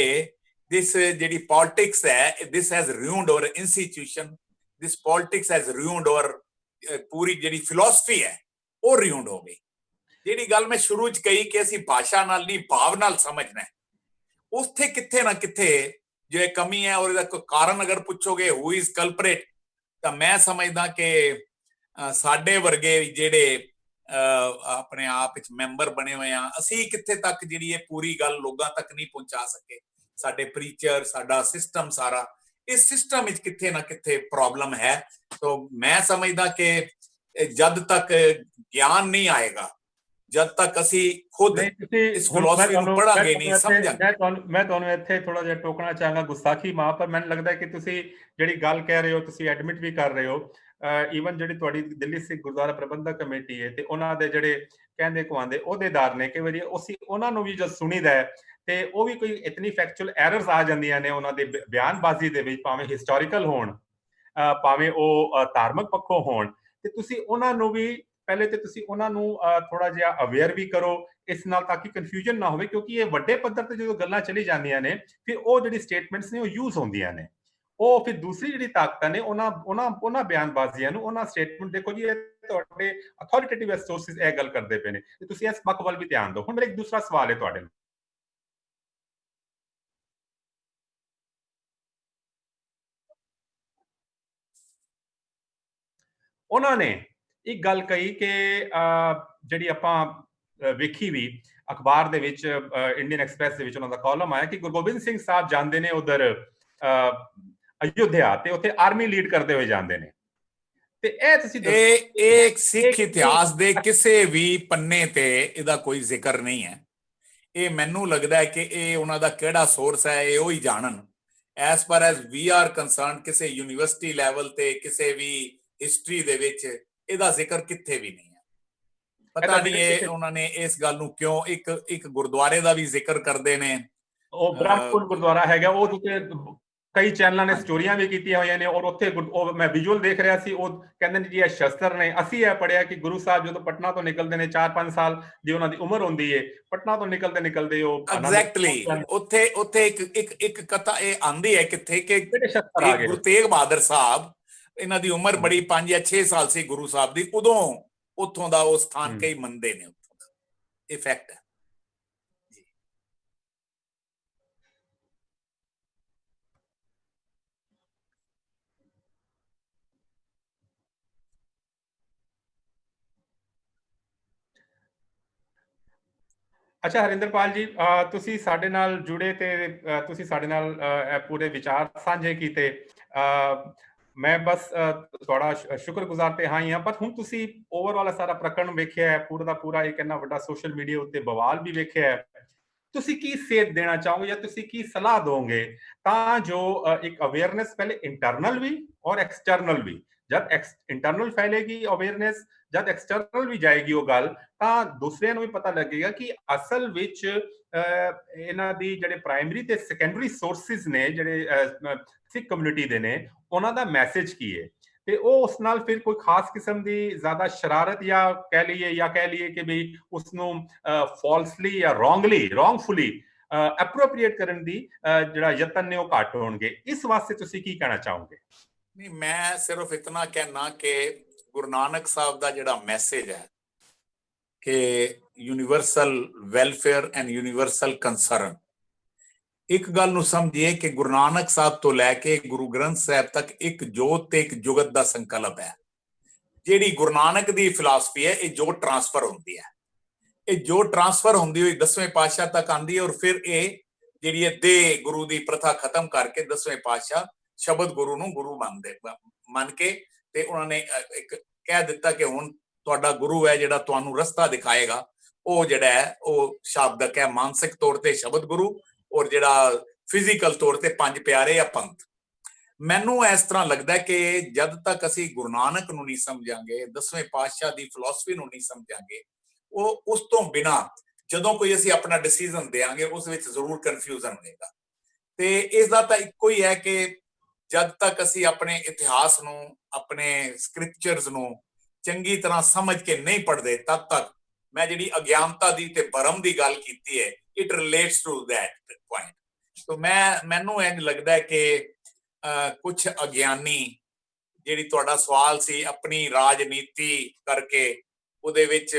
this ਜਿਹੜੀ politics ਹੈ, this has ruined our institution, this politics has ruined our ਪੂਰੀ ਜਿਹੜੀ philosophy ਹੈ ਉਹ ruined ਹੋ ਗਈ। ਜਿਹੜੀ ਗੱਲ ਮੈਂ ਸ਼ੁਰੂ ਚ ਕਹੀ ਕਿ ਅਸੀਂ ਭਾਸ਼ਾ ਨਾਲ ਨਹੀਂ ਭਾਵ ਨਾਲ ਸਮਝਣਾ ਹੈ, ਉੱਥੇ ਕਿੱਥੇ ਨਾ ਕਿੱਥੇ ਜੋ ਇਹ ਕਮੀ ਹੈ, ਔਰ ਇਹਦਾ ਕੋਈ ਕਾਰਨ ਅਗਰ ਪੁੱਛੋਗੇ who is culprit, ਤਾਂ ਮੈਂ ਸਮਝਦਾ ਕਿ ਸਾਡੇ ਵਰਗੇ ਜਿਹੜੇ ਆਪਣੇ ਆਪ ਵਿੱਚ ਮੈਂਬਰ ਬਣੇ ਹੋਏ ਆ, ਅਸੀਂ ਕਿੱਥੇ ਤੱਕ ਜਿਹੜੀ ਇਹ ਪੂਰੀ ਗੱਲ ਲੋਕਾਂ ਤੱਕ ਨਹੀਂ ਪਹੁੰਚਾ ਸਕੇ। ਸਾਡੇ ਪ੍ਰੀਚਰ, ਸਾਡਾ ਸਿਸਟਮ, ਸਾਰਾ ਇਸ ਸਿਸਟਮ ਵਿੱਚ ਕਿੱਥੇ ਨਾ ਕਿੱਥੇ ਪ੍ਰੋਬਲਮ ਹੈ। तो मैं समझदा कि जद तक ज्ञान नहीं आएगा, जद तक ਅਸੀਂ खुद इस फिलॉसफी ਨੂੰ ਪੜਾਂਗੇ ਨਹੀਂ ਸਮਝਾਂਗੇ। ਮੈਂ ਤੁਹਾਨੂੰ ਇੱਥੇ ਥੋੜਾ ਜਿਹਾ ਟੋਕਣਾ ਚਾਹਾਂਗਾ, ਗੁਸਤਾਖੀ ਮਾਫ, ਪਰ ਮੈਨੂੰ ਲੱਗਦਾ ਕਿ ਤੁਸੀਂ ਜਿਹੜੀ ਗੱਲ ਕਹਿ ਰਹੇ ਹੋ, ਤੁਸੀਂ ਐਡਮਿਟ ਵੀ ਕਰ ਰਹੇ ਹੋ। ਈਵਨ ਜਿਹੜੀ ਤੁਹਾਡੀ ਦਿੱਲੀ ਸਿੱਖ ਗੁਰਦੁਆਰਾ ਪ੍ਰਬੰਧਕ ਕਮੇਟੀ ਹੈ ਤੇ ਉਹਨਾਂ ਦੇ ਜਿਹੜੇ ਕਹਿੰਦੇ ਕਵਾਉਂਦੇ ਅਹੁਦੇਦਾਰ ਨੇ, ਕਈ ਵਾਰੀ ਅਸੀਂ ਉਹਨਾਂ ਨੂੰ ਵੀ ਜਦ ਸੁਣੀਦਾ ਹੈ ਤੇ ਉਹ ਵੀ ਕੋਈ ਇਤਨੀ ਫੈਕਚੁਅਲ ਐਰਰਸ ਆ ਜਾਂਦੀਆਂ ਨੇ ਉਹਨਾਂ ਦੇ ਬਿਆਨਬਾਜ਼ੀ ਦੇ ਵਿੱਚ, ਭਾਵੇਂ ਹਿਸਟੋਰੀਕਲ ਹੋਣ, ਭਾਵੇਂ ਉਹ ਧਾਰਮਿਕ ਪੱਖੋਂ ਹੋਣ, ਤੇ ਤੁਸੀਂ ਉਹਨਾਂ ਨੂੰ ਵੀ ਪਹਿਲੇ ਤੇ ਤੁਸੀਂ ਉਹਨਾਂ ਨੂੰ ਥੋੜਾ ਜਿਹਾ ਅਵੇਅਰ ਵੀ ਕਰੋ ਇਸ ਨਾਲ, ਤਾਂ ਕਿ ਕਨਫਿਊਜ਼ਨ ਨਾ ਹੋਵੇ, ਕਿਉਂਕਿ ਇਹ ਵੱਡੇ ਪੱਧਰ ਤੇ ਜਦੋਂ ਗੱਲਾਂ ਚਲੀ ਜਾਂਦੀਆਂ ਨੇ, ਫਿਰ ਉਹ ਜਿਹੜੀ ਸਟੇਟਮੈਂਟਸ ਨੇ ਉਹ ਯੂਜ਼ ਹੁੰਦੀਆਂ ਨੇ, ਉਹ ਫਿਰ ਦੂਸਰੀ ਜਿਹੜੀ ਤਾਕਤਾਂ ਨੇ ਉਹਨਾਂ ਬਿਆਨਬਾਜ਼ੀਆਂ ਨੂੰ, ਉਹਨਾਂ ਸਟੇਟਮੈਂਟ, ਦੇਖੋ ਜੀ ਇਹ ਤੁਹਾਡੇ ਅਥਾਰਟੇਟਿਵ ਸੋਰਸਿਸ ਇਹ ਗੱਲ ਕਰਦੇ ਪਏ ਨੇ, ਤੇ ਤੁਸੀਂ ਇਸ ਪੱਖ ਵੱਲ ਵੀ ਧਿਆਨ ਦਿਓ। ਹੁਣ ਮੇਰਾ ਇੱਕ ਦੂਸਰਾ ਸਵਾਲ ਹੈ ਤੁਹਾਡੇ ਨਾਲ, ਉਹਨਾਂ ਨੇ ਇੱਕ ਗੱਲ ਕਹੀ ਕਿ ਜਿਹੜੀ ਆਪਾਂ ਵੇਖੀ ਵੀ ਅਖਬਾਰ ਦੇ ਵਿੱਚ, ਇੰਡੀਅਨ ਐਕਸਪ੍ਰੈਸ ਦੇ ਵਿੱਚ ਉਹਨਾਂ ਦਾ ਕਾਲਮ ਆਇਆ ਕਿ ਗੁਰੂ ਗੋਬਿੰਦ ਸਿੰਘ ਸਾਹਿਬ ਜਾਂਦੇ ਨੇ ਉਧਰ ਅਯੁੱਧਿਆ, ਤੇ ਉੱਥੇ ਆਰਮੀ ਲੀਡ ਕਰਦੇ ਹੋਏ ਜਾਂਦੇ ਨੇ, ਤੇ ਇਹ ਤੁਸੀਂ ਇਹ ਸਿੱਖ ਇਤਿਹਾਸ ਦੇ ਕਿਸੇ ਵੀ ਪੰਨੇ ਤੇ ਇਹਦਾ ਕੋਈ ਜ਼ਿਕਰ ਨਹੀਂ ਹੈ। ਇਹ ਮੈਨੂੰ ਲੱਗਦਾ ਹੈ ਕਿ ਇਹ ਉਹਨਾਂ ਦਾ ਕਿਹੜਾ ਸੋਰਸ ਹੈ ਇਹ ਉਹ ਹੀ ਜਾਣਨ। As far as we are concerned ਕਿਸੇ ਯੂਨੀਵਰਸਿਟੀ ਲੈਵਲ ਤੇ ਕਿਸੇ ਵੀ ਹਿਸਟਰੀ ਦੇ ਵਿੱਚ ਇਹਦਾ ਜ਼ਿਕਰ ਕਿੱਥੇ ਵੀ ਨਹੀਂ ਹੈ। ਪਤਾ ਨਹੀਂ ਇਹ ਉਹਨਾਂ ਨੇ ਇਸ ਗੱਲ ਨੂੰ ਕਿਉਂ ਇੱਕ ਗੁਰਦੁਆਰੇ ਦਾ ਵੀ ਜ਼ਿਕਰ ਕਰਦੇ ਨੇ, ਉਹ ਬ੍ਰਹਮਕੁੰਡ ਗੁਰਦੁਆਰਾ ਹੈਗਾ, ਉਹ ਤੇ ਕਈ ਚੈਨਲਾਂ ਨੇ ਸਟੋਰੀਆਂ ਵੀ ਕੀਤੀਆਂ ਹੋਈਆਂ ਨੇ, ਔਰ ਉੱਥੇ ਮੈਂ ਵਿਜ਼ੂਅਲ ਦੇਖ ਰਿਹਾ ਸੀ, ਉਹ ਕਹਿੰਦੇ ਨੇ ਜੀ ਇਹ ਸ਼ਸਤਰ ਨੇ। ਅਸੀਂ ਇਹ ਪੜਿਆ ਕਿ ਗੁਰੂ ਸਾਹਿਬ ਜਦੋਂ ਪਟਨਾ ਤੋਂ ਨਿਕਲਦੇ ਨੇ 4-5 ਸਾਲ ਦੀ ਉਹਨਾਂ ਦੀ ਉਮਰ ਹੁੰਦੀ ਹੈ, ਪਟਨਾ ਤੋਂ ਨਿਕਲਦੇ ਉਹ ਐਗਜ਼ੈਕਟਲੀ ਉੱਥੇ ਇੱਕ ਕਥਾ ਇਹ ਆਂਦੀ ਹੈ ਕਿੱਥੇ ਕਿ ਗੁਰੂ ਤੇਗ ਬਹਾਦਰ ਸਾਹਿਬ, ਇਹਨਾਂ ਦੀ ਉਮਰ ਬੜੀ 5 ਜਾਂ 6 ਸਾਲ ਸੀ ਗੁਰੂ ਸਾਹਿਬ ਦੀ, ਉਦੋਂ ਉੱਥੋਂ ਦਾ ਉਹ ਸਥਾਨ ਕਈ ਮੰਨਦੇ ਨੇ, ਉੱਥੋਂ ਦਾ ਇਹ ਫੈਕਟ ਹੈ। ਅੱਛਾ ਹਰਿੰਦਰਪਾਲ ਜੀ, ਤੁਸੀਂ ਸਾਡੇ ਨਾਲ ਜੁੜੇ ਤੇ ਤੁਸੀਂ ਸਾਡੇ ਨਾਲ ਪੂਰੇ ਵਿਚਾਰ ਸਾਂਝੇ ਕੀਤੇ। ਮੈਂ ਬਸ ਤੁਹਾਡਾ ਸ਼ੁਕਰਗੁਜ਼ਾਰ ਤੇ ਹਾਂ ਹੀ ਹਾਂ, ਪਰ ਹੁਣ ਤੁਸੀਂ ਓਵਰਆਲ ਸਾਰਾ ਪ੍ਰਕਰਨ ਵੇਖਿਆ ਹੈ, ਪੂਰਾ ਦਾ ਪੂਰਾ ਇੱਕ ਇੰਨਾ ਵੱਡਾ ਸੋਸ਼ਲ ਮੀਡੀਆ ਉੱਤੇ ਬਵਾਲ ਵੀ ਵੇਖਿਆ ਹੈ। ਤੁਸੀਂ ਕੀ ਸੇਧ ਦੇਣਾ ਚਾਹੋਗੇ ਜਾਂ ਤੁਸੀਂ ਕੀ ਸਲਾਹ ਦੋਗੇ ਤਾਂ ਜੋ ਇੱਕ ਅਵੇਅਰਨੈਸ ਪਹਿਲੇ ਇੰਟਰਨਲ ਵੀ ਔਰ ਐਕਸਟਰਨਲ ਵੀ, ਜਦ ਇੰਟਰਨਲ ਫੈਲੇਗੀ ਅਵੇਅਰਨੈਸ, ਜਦ ਐਕਸਟਰਨਲ ਵੀ ਜਾਏਗੀ ਉਹ ਗੱਲ, ਤਾਂ ਦੂਸਰਿਆਂ ਨੂੰ ਵੀ ਪਤਾ ਲੱਗੇਗਾ ਕਿ ਅਸਲ ਵਿੱਚ ਇਹਨਾਂ ਦੀ ਜਿਹੜੇ ਪ੍ਰਾਇਮਰੀ ਤੇ ਸੈਕੰਡਰੀ ਸੋਰਸਿਸ ਨੇ, ਜਿਹੜੇ ਸਿੱਖ ਕਮਿਊਨਿਟੀ ਦੇ ਨੇ, ਉਹਨਾਂ ਦਾ ਮੈਸੇਜ ਕੀ ਹੈ, ਤੇ ਉਹ ਉਸ ਨਾਲ ਫਿਰ ਕੋਈ ਖਾਸ ਕਿਸਮ ਦੀ ਜ਼ਿਆਦਾ ਸ਼ਰਾਰਤ ਜਾਂ ਕਹਿ ਲਈਏ ਕਿ ਵੀ ਉਸ ਨੂੰ ਫਾਲਸਲੀ ਜਾਂ ਰੋਂਗਫੁਲੀ ਐਪਰੋਪਰੀਏਟ ਕਰਨ ਦੀ ਜਿਹੜਾ ਯਤਨ ਨੇ ਉਹ ਘੱਟ ਹੋਣਗੇ। ਇਸ ਵਾਸਤੇ ਤੁਸੀਂ ਕੀ ਕਹਿਣਾ ਚਾਹੋਗੇ? ਨਹੀਂ, ਮੈਂ ਸਿਰਫ ਇਤਨਾ ਕਹਿਣਾ ਕਿ ਗੁਰੂ ਨਾਨਕ ਸਾਹਿਬ ਦਾ ਜਿਹੜਾ ਮੈਸੇਜ ਹੈ ਕਿ universal welfare and universal concern, ਇੱਕ ਗੱਲ ਨੂੰ ਸਮਝੀਏ ਕਿ ਗੁਰੂ ਨਾਨਕ ਸਾਹਿਬ ਤੋਂ ਲੈ ਕੇ ਗੁਰੂ ਗ੍ਰੰਥ ਸਾਹਿਬ ਤੱਕ ਇੱਕ ਜੋਤ ਤੇ ਇੱਕ ਜੁਗਤ ਦਾ ਸੰਕਲਪ ਹੈ। ਜਿਹੜੀ ਗੁਰੂ ਨਾਨਕ ਦੀ ਫਿਲਾਸਫੀ ਹੈ, ਇਹ ਜੋਤ ਟ੍ਰਾਂਸਫਰ ਹੁੰਦੀ ਹੈ, ਇਹ ਜੋਤ ਟ੍ਰਾਂਸਫਰ ਹੁੰਦੀ ਹੋਈ 10ਵੇਂ ਪਾਤਸ਼ਾਹ ਤੱਕ ਆਂਦੀ ਹੈ, ਔਰ ਫਿਰ ਇਹ ਜਿਹੜੀ ਹੈ ਦੇ ਗੁਰੂ ਦੀ ਪ੍ਰਥਾ ਖਤਮ ਕਰਕੇ 10ਵੇਂ ਪਾਤਸ਼ਾਹ ਸ਼ਬਦ ਗੁਰੂ ਨੂੰ ਗੁਰੂ ਮੰਨ ਕੇ ਤੇ ਉਹਨਾਂ ਨੇ ਇੱਕ ਕਹਿ ਦਿੱਤਾ ਕਿ ਹੁਣ ਤੁਹਾਡਾ ਗੁਰੂ ਹੈ ਜਿਹੜਾ ਤੁਹਾਨੂੰ ਰਸਤਾ ਦਿਖਾਏਗਾ, ਉਹ ਜਿਹੜਾ ਹੈ ਉਹ ਸ਼ਾਬਦਕ ਹੈ, ਮਾਨਸਿਕ ਤੌਰ ਤੇ ਸ਼ਬਦ ਗੁਰੂ, ਔਰ ਜਿਹੜਾ ਫਿਜ਼ੀਕਲ ਤੌਰ ਤੇ ਪੰਜ ਪਿਆਰੇ ਜਾਂ ਪੰਥ। ਮੈਨੂੰ ਇਸ ਤਰ੍ਹਾਂ ਲੱਗਦਾ ਕਿ ਜਦ ਤੱਕ ਅਸੀਂ ਗੁਰੂ ਨਾਨਕ ਨੂੰ ਨਹੀਂ ਸਮਝਾਂਗੇ, 10ਵੇਂ ਪਾਤਸ਼ਾਹ ਦੀ ਫਿਲਾਸਫੀ ਨੂੰ ਨਹੀਂ ਸਮਝਾਂਗੇ, ਉਹ ਉਸ ਤੋਂ ਬਿਨਾ ਜਦੋਂ ਕੋਈ ਅਸੀਂ ਆਪਣਾ ਡਿਸੀਜਨ ਦੇਾਂਗੇ ਉਸ ਵਿੱਚ ਜ਼ਰੂਰ ਕਨਫਿਊਜ਼ਨ ਹੋਏਗਾ। ਤੇ ਇਸ ਦਾ ਤਾਂ ਇੱਕੋ ਹੀ ਹੈ ਕਿ ਜਦ ਤੱਕ ਅਸੀਂ ਆਪਣੇ ਇਤਿਹਾਸ ਨੂੰ, ਆਪਣੇ ਸਕ੍ਰਿਪਚਰਸ ਨੂੰ ਚੰਗੀ ਤਰ੍ਹਾਂ ਸਮਝ ਕੇ ਨਹੀਂ ਪੜ੍ਹਦੇ, ਤਦ ਤੱਕ ਮੈਂ ਜਿਹੜੀ ਅਗਿਆਨਤਾ ਦੀ ਤੇ ਭਰਮ ਦੀ ਗੱਲ ਕੀਤੀ ਹੈ, it relates to that point. ਸੋ ਮੈਨੂੰ ਇੰਝ ਲੱਗਦਾ ਕਿ ਕੁਝ ਅਗਿਆਨੀ, ਜਿਹੜੀ ਤੁਹਾਡਾ ਸਵਾਲ ਸੀ ਆਪਣੀ ਰਾਜਨੀਤੀ ਕਰਕੇ, ਉਹਦੇ ਵਿੱਚ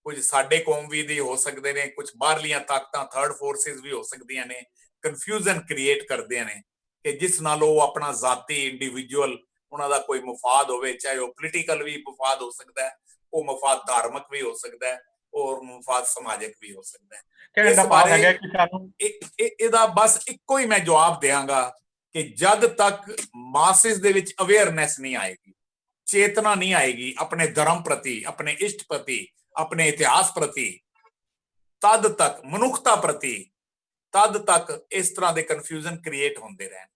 ਕੁਝ ਸਾਡੇ ਕੌਮ ਵੀ ਦੀ ਹੋ ਸਕਦੇ ਨੇ, ਕੁਝ ਬਾਹਰਲੀਆਂ ਤਾਕਤਾਂ ਥਰਡ ਫੋਰਸਿਸ ਵੀ ਹੋ ਸਕਦੀਆਂ ਨੇ, ਕਨਫਿਊਜ਼ਨ ਕ੍ਰੀਏਟ ਕਰਦੇ ਨੇ ਕਿ ਜਿਸ ਨਾਲ ਉਹ ਆਪਣਾ ਜ਼ਾਤੀ ਇੰਡੀਵਿਜੂਅਲ ਉਹਨਾਂ ਦਾ ਕੋਈ ਮਫਾਦ ਹੋਵੇ, ਚਾਹੇ ਉਹ ਪੋਲੀਟੀਕਲ ਵੀ ਮਫਾਦ ਹੋ ਸਕਦਾ ਹੈ, ਉਹ ਮਫਾਦ ਧਾਰਮਿਕ ਵੀ ਹੋ ਸਕਦਾ ਹੈ, ਔਰ ਮਫਾਦ ਸਮਾਜਿਕ ਵੀ ਹੋ ਸਕਦਾ ਹੈ। ਇਸ ਬਾਰੇ ਇਹਦਾ ਬਸ ਇੱਕੋ ਹੀ ਮੈਂ ਜਵਾਬ ਦਿਆਂਗਾ ਕਿ ਜਦ ਤੱਕ ਮਾਸਿਸ ਦੇ ਵਿੱਚ ਅਵੇਅਰਨੈਸ ਨਹੀਂ ਆਏਗੀ, ਚੇਤਨਾ ਨਹੀਂ ਆਏਗੀ ਆਪਣੇ ਧਰਮ ਪ੍ਰਤੀ, ਆਪਣੇ ਇਸ਼ਟ ਪ੍ਰਤੀ, ਆਪਣੇ ਇਤਿਹਾਸ ਪ੍ਰਤੀ, ਤਦ ਤੱਕ ਮਨੁੱਖਤਾ ਪ੍ਰਤੀ, ਤਦ ਤੱਕ ਇਸ ਤਰ੍ਹਾਂ ਦੇ ਕਨਫਿਊਜ਼ਨ ਕ੍ਰੀਏਟ ਹੁੰਦੇ ਰਹਿਣਗੇ।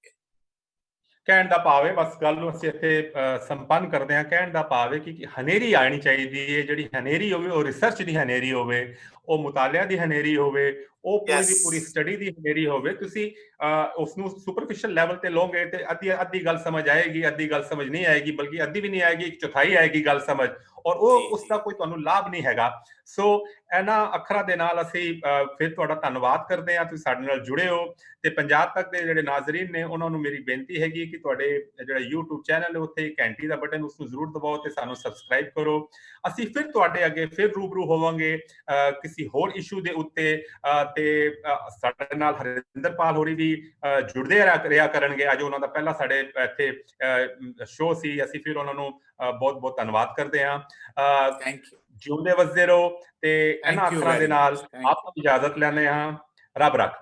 ਕਹਿਣ ਦਾ ਭਾਵ ਹੈ, ਬਸ ਗੱਲ ਨੂੰ ਅਸੀਂ ਇੱਥੇ ਸੰਪੰਨ ਕਰਦੇ ਹਾਂ, ਕਹਿਣ ਦਾ ਭਾਵ ਹੈ ਕਿ ਹਨੇਰੀ ਆਣੀ ਚਾਹੀਦੀ ਹੈ, ਜਿਹੜੀ ਹਨੇਰੀ ਹੋਵੇ ਉਹ ਰਿਸਰਚ ਦੀ ਹਨੇਰੀ ਹੋਵੇ, ਉਹ ਮੁਤਾਲਿਆ ਦੀ ਹਨੇਰੀ ਹੋਵੇ, ਉਹ ਪੂਰੀ ਦੀ ਪੂਰੀ ਸਟੱਡੀ ਦੀ ਹਨੇਰੀ ਹੋਵੇ। ਤੁਸੀਂ ਉਸ ਨੂੰ ਸੁਪਰਫਿਸ਼ਲ ਲੈਵਲ ਤੇ ਲੋਗੇ ਤੇ ਅੱਧੀ ਗੱਲ ਸਮਝ ਆਏਗੀ, ਅੱਧੀ ਗੱਲ ਸਮਝ ਨਹੀਂ ਆਏਗੀ, ਬਲਕਿ ਅੱਧੀ ਵੀ ਨਹੀਂ ਆਏਗੀ, ਇੱਕ ਚੌਥਾਈ ਆਏਗੀ ਗੱਲ ਸਮਝ, ਔਰ ਉਹ ਉਸ ਦਾ ਕੋਈ ਤੁਹਾਨੂੰ ਲਾਭ ਨਹੀਂ ਹੈਗਾ। ਸੋ ਇਹਨਾਂ ਅੱਖਰਾਂ ਦੇ ਨਾਲ ਅਸੀਂ ਫਿਰ ਤੁਹਾਡਾ ਧੰਨਵਾਦ ਕਰਦੇ ਹਾਂ, ਤੁਸੀਂ ਸਾਡੇ ਨਾਲ ਜੁੜੇ ਹੋ। ਤੇ ਪੰਜਾਬ ਤੱਕ ਦੇ ਜਿਹੜੇ ਨਾਜ਼ਰੀਨ ਨੇ ਉਹਨਾਂ ਨੂੰ ਮੇਰੀ ਬੇਨਤੀ ਹੈਗੀ ਕਿ ਤੁਹਾਡੇ ਜਿਹੜਾ YouTube ਚੈਨਲ ਹੈ ਉੱਥੇ ਘੰਟੀ ਦਾ ਬਟਨ, ਉਸ ਨੂੰ ਜ਼ਰੂਰ ਦਬਾਓ ਤੇ ਸਾਨੂੰ ਸਬਸਕ੍ਰਾਈਬ ਕਰੋ। ਅਸੀਂ ਫਿਰ ਤੁਹਾਡੇ ਅੱਗੇ ਫਿਰ ਰੂਬਰੂ ਹੋਵਾਂਗੇ ਕਿਸੇ ਹੋਰ ਇਸ਼ੂ ਦੇ ਉੱਤੇ, ਤੇ ਸਾਡੇ ਨਾਲ ਹਰਿੰਦਰਪਾਲ ਹੋਰੀ ਵੀ ਜੁੜਦੇ ਰਿਹਾ ਕਰਨਗੇ। ਅੱਜ ਉਹਨਾਂ ਦਾ ਪਹਿਲਾ ਸਾਡੇ ਇੱਥੇ ਸ਼ੋਅ ਸੀ, ਅਸੀਂ ਫਿਰ ਉਹਨਾਂ ਨੂੰ ਬਹੁਤ ਬਹੁਤ ਧੰਨਵਾਦ ਕਰਦੇ ਹਾਂ। ਜਿਉਂਦੇ ਵਸਦੇ ਰਹੋ। ਤੇ ਇਹਨਾਂ ਅੱਖਰਾਂ ਦੇ ਨਾਲ ਆਪ ਨੂੰ ਇਜਾਜ਼ਤ ਲੈਂਦੇ ਹਾਂ। ਰੱਬ ਰੱਖ।